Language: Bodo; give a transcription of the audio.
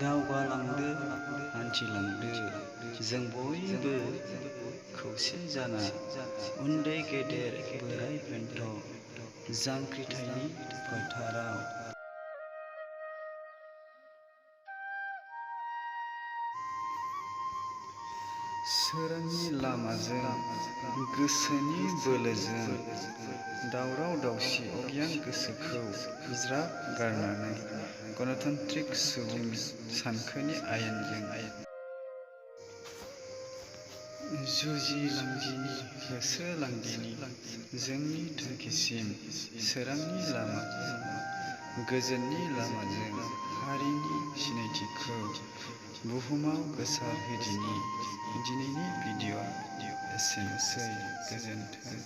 दावगालांदो हान्थिलांदो जों बयबो खौसे जाना उन्दै गेदेर बोराय बेन्थ जांख्रिथायनि फोथाराव सोरांनि लामाजों गोसोनि बोलोजों दावराव दावसि अगियान गोसोखौ ज्राब गारनानै गणतान्त्रिक सुबुं सानखोनि आयेनजों जुजिलांदिनि होसोलांदिनि जोंनि थांखिसिम सोरांनि लामाजों गोजोननि लामाजों हारिनि सिनायथिखौ बुहुमाव गोसारहोदिनि दिनैनि भिडिअ'आ एसेनोसै। गोजोन्थों।